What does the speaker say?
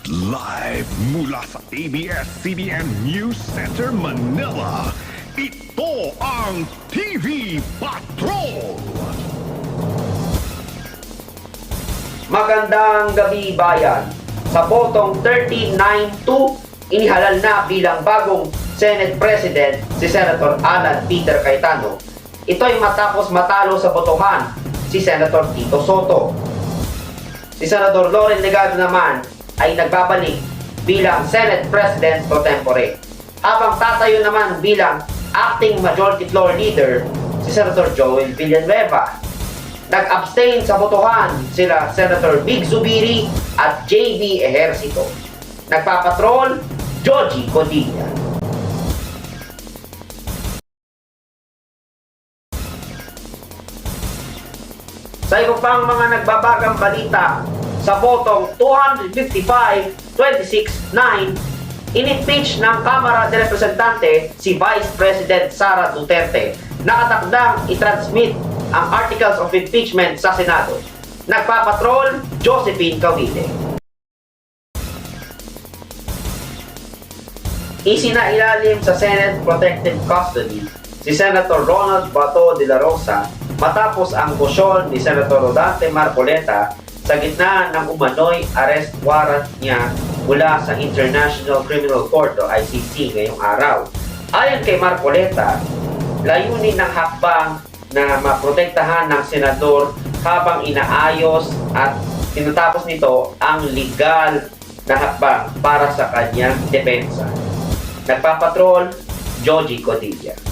Live mula sa ABS-CBN News Center, Manila, ito ang TV Patrol! Magandang gabi, bayan. Sa botong 39-2, inihalal na bilang bagong Senate President si Senator Alan Peter Cayetano. Ito ay matapos matalo sa botohan si Senator Tito Soto. Si Senator Loren Legado naman ay nagbabalik bilang Senate President pro tempore, habang tatayo naman bilang Acting Majority Floor Leader si Senator Joel Villanueva. Nag-abstain sa botohan sila Senator Big Zubiri at JB Ejercito. Nagpapatrol, Joji Codilla. Sa iba pang mga nagbabagang balita, sa botong 255-26-9, in-impeach ng Kamara de Representante si Vice President Sara Duterte. Nakatakdang i-transmit ang Articles of Impeachment sa Senado. Nagpapatrol, Josephine Cavite. Isinailalim sa Senate Protective Custody si Senator Ronald Bato de la Rosa matapos ang motion ni Senator Rodante Marcoleta sa gitna ng umano'y arrest warrant niya mula sa International Criminal Court o ICC ngayong araw. Ayon kay Marcoleta, layunin ng hakbang na maprotektahan ng senador habang inaayos at tinatapos nito ang legal na hakbang para sa kanyang depensa. Nagpapatrol, Joji Codilla.